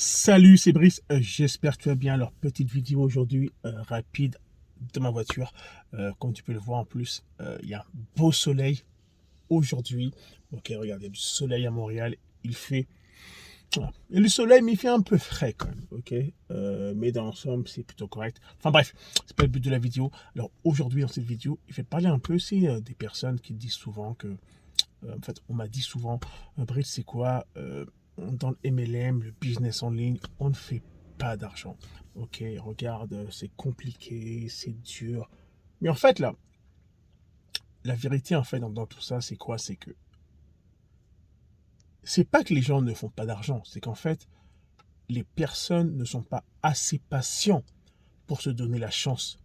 Salut, c'est Brice. J'espère que tu vas bien. Alors, petite vidéo aujourd'hui, rapide de ma voiture. Comme tu peux le voir en plus, il y a un beau soleil aujourd'hui. Ok, regarde, il y a du soleil à Montréal. Il fait. Voilà. Et le soleil, mais il fait un peu frais quand même. Ok, mais dans l'ensemble, c'est plutôt correct. Enfin bref, c'est pas le but de la vidéo. Alors, aujourd'hui, dans cette vidéo, il fait parler un peu, c'est des personnes qui disent souvent que. En fait, on m'a dit souvent, Brice, c'est quoi dans le MLM, le business en ligne, on ne fait pas d'argent. Ok, regarde, c'est compliqué, c'est dur. Mais en fait, là, la vérité, en fait, dans tout ça, c'est quoi? C'est que c'est pas que les gens ne font pas d'argent, c'est qu'en fait, les personnes ne sont pas assez patients pour se donner la chance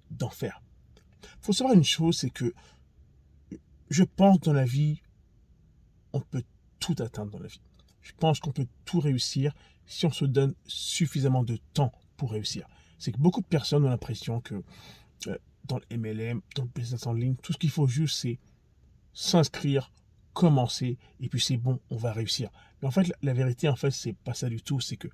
d'en faire. Il faut savoir une chose, c'est que je pense dans la vie, on peut tout atteindre dans la vie. Je pense qu'on peut tout réussir si on se donne suffisamment de temps pour réussir. C'est que beaucoup de personnes ont l'impression que dans le MLM, dans le business en ligne, tout ce qu'il faut juste, c'est s'inscrire, commencer, et puis c'est bon, on va réussir. Mais en fait, la vérité, en fait, c'est pas ça du tout. C'est que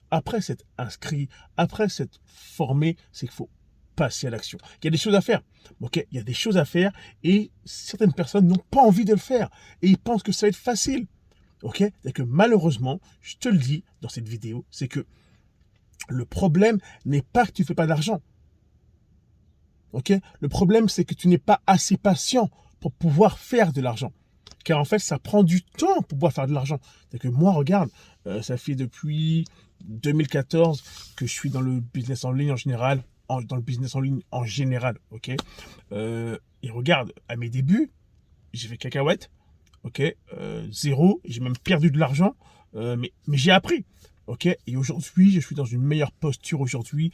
après s'être inscrit, après s'être formé, c'est qu'il faut passer à l'action. Il y a des choses à faire. Ok, il y a des choses à faire et certaines personnes n'ont pas envie de le faire et ils pensent que ça va être facile. Ok, c'est que malheureusement, je te le dis dans cette vidéo, c'est que le problème n'est pas que tu ne fais pas d'argent. Ok, le problème c'est que tu n'es pas assez patient pour pouvoir faire de l'argent. Car en fait, ça prend du temps pour pouvoir faire de l'argent. C'est que moi, regarde, ça fait depuis 2014 que je suis dans le business en ligne en général, dans le business en ligne en général, ok. Et regarde, à mes débuts, j'ai fait cacahuète, ok, zéro, j'ai même perdu de l'argent, mais j'ai appris, ok. Et aujourd'hui, je suis dans une meilleure posture aujourd'hui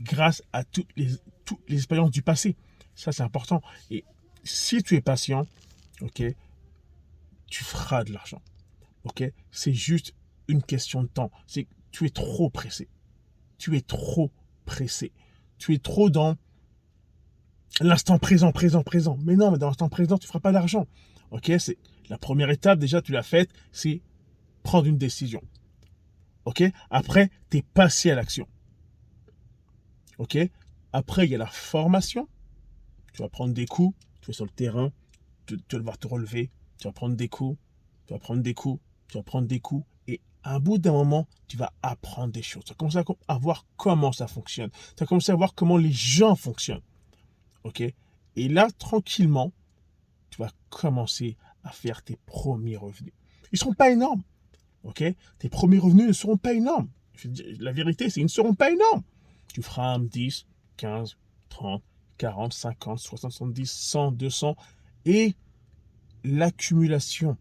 grâce à toutes les expériences du passé. Ça, c'est important. Et si tu es patient, ok, tu feras de l'argent. Ok, c'est juste une question de temps. C'est que tu es trop pressé. Tu es trop pressé. Tu es trop dans l'instant présent, présent, présent. Mais non, mais dans l'instant présent, tu ne feras pas d'argent. Ok, c'est la première étape, déjà, tu l'as faite, c'est prendre une décision. Ok, après, tu es passé à l'action. Ok, après, il y a la formation. Tu vas prendre des coups, tu es sur le terrain, tu vas devoir te relever, tu vas prendre des coups, tu vas prendre des coups, tu vas prendre des coups, et à un bout d'un moment, tu vas apprendre des choses. Tu vas commencer à voir comment ça fonctionne. Tu vas commencer à voir comment les gens fonctionnent. Ok? Et là, tranquillement, tu vas commencer à faire tes premiers revenus. Ils ne seront pas énormes. Ok? Tes premiers revenus ne seront pas énormes. La vérité, c'est qu'ils ne seront pas énormes. Tu feras 10, 15, 30, 40, 50, 60, 70, 100, 200. Et l'accumulation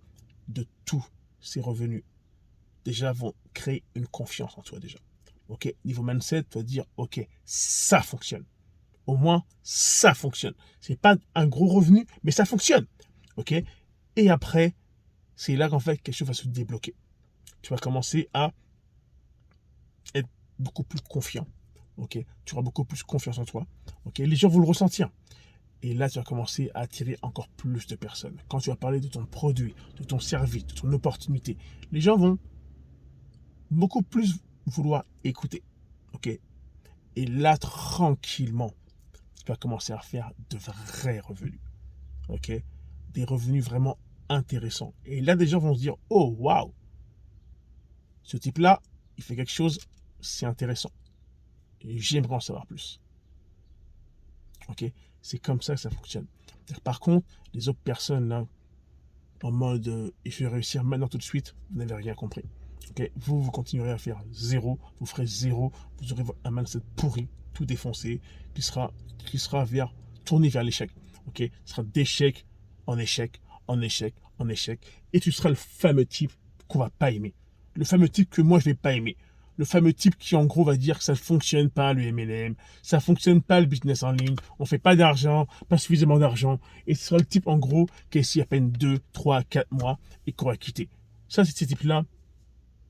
de tous ces revenus, déjà, vont créer une confiance en toi déjà. Ok, niveau mindset, tu vas dire, ok, ça fonctionne. Au moins, ça fonctionne. C'est pas un gros revenu, mais ça fonctionne. Ok, et après, c'est là qu'en fait, quelque chose va se débloquer. Tu vas commencer à être beaucoup plus confiant. Ok, tu auras beaucoup plus confiance en toi. Ok, les gens vont le ressentir. Et là, tu vas commencer à attirer encore plus de personnes. Quand tu vas parler de ton produit, de ton service, de ton opportunité, les gens vont beaucoup plus vouloir écouter. Ok. Et là, tranquillement, tu vas commencer à faire de vrais revenus. Ok. Des revenus vraiment intéressants. Et là, des gens vont se dire, oh, waouh, ce type-là, il fait quelque chose, c'est intéressant. Et j'aimerais en savoir plus. Ok. C'est comme ça que ça fonctionne. Par contre, les autres personnes, là, en mode je vais réussir maintenant tout de suite, vous n'avez rien compris. Okay, vous continuerez à faire zéro, vous ferez zéro, vous aurez un mindset pourri, tout défoncé, qui sera tourné vers l'échec. Okay, ce sera d'échec en échec, en échec, en échec, et tu seras le fameux type qu'on va pas aimer. Le fameux type que moi je vais pas aimer. Le fameux type qui en gros va dire que ça ne fonctionne pas le MLM, ça ne fonctionne pas le business en ligne, on ne fait pas d'argent, pas suffisamment d'argent. Et ce sera le type en gros qui est ici à peine 2, 3, 4 mois et qui aura quitté. Ça, c'est ces types-là,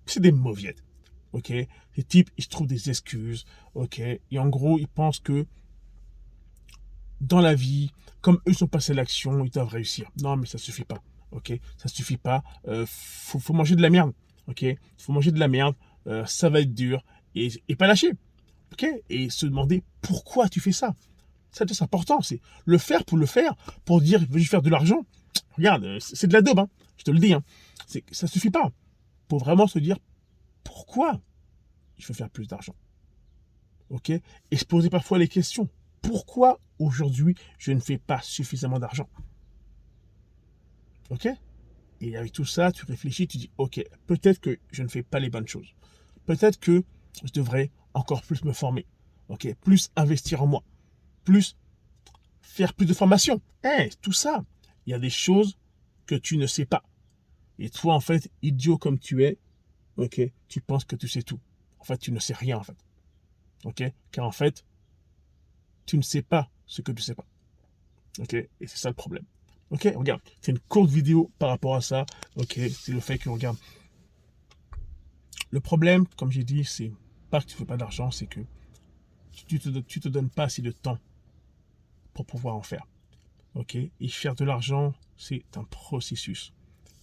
c'est des mauviettes. Ok, ces types, ils se trouvent des excuses. Ok, et en gros, ils pensent que dans la vie, comme eux sont passés à l'action, ils doivent réussir. Non, mais ça suffit pas. Ok, ça suffit pas. Faut manger de la merde. Ok, faut manger de la merde. ça va être dur, et pas lâcher. Ok? Et se demander pourquoi tu fais ça. Ça, c'est important. C'est le faire, pour dire, je veux juste faire de l'argent. Regarde, c'est de la daube, hein, je te le dis. Hein. Ça suffit pas. Pour vraiment se dire pourquoi je veux faire plus d'argent. Ok? Et se poser parfois les questions. Pourquoi aujourd'hui je ne fais pas suffisamment d'argent? Ok? Et avec tout ça, tu réfléchis, tu dis, ok, peut-être que je ne fais pas les bonnes choses. Peut-être que je devrais encore plus me former. Ok? Plus investir en moi. Plus faire plus de formation. Tout ça, il y a des choses que tu ne sais pas. Et toi, en fait, idiot comme tu es, ok, tu penses que tu sais tout. En fait, tu ne sais rien, en fait. Ok? Car en fait, tu ne sais pas ce que tu sais pas. Ok? Et c'est ça le problème. Ok? Regarde, c'est une courte vidéo par rapport à ça. Ok? C'est le fait que, regarde, le problème, comme j'ai dit, c'est pas que tu ne fais pas d'argent, c'est que tu te donnes pas assez de temps pour pouvoir en faire. Ok? Et faire de l'argent, c'est un processus.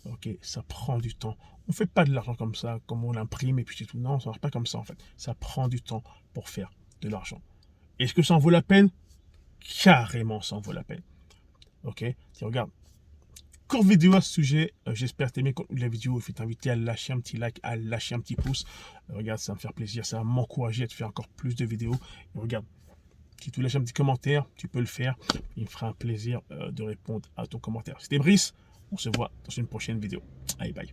Ok? Ça prend du temps. On ne fait pas de l'argent comme ça, comme on l'imprime et puis c'est tout. Non, ça ne marche pas comme ça en fait. Ça prend du temps pour faire de l'argent. Est-ce que ça en vaut la peine? Carrément, ça en vaut la peine. Ok? Tiens, regarde. Courte vidéo à ce sujet. J'espère que tu aimé la vidéo. Je vais t'inviter à lâcher un petit like, à lâcher un petit pouce. Regarde, ça va me faire plaisir. Ça va m'encourager à te faire encore plus de vidéos. Et regarde, si tu lâches un petit commentaire, tu peux le faire. Il me fera un plaisir de répondre à ton commentaire. C'était Brice. On se voit dans une prochaine vidéo. Allez, bye.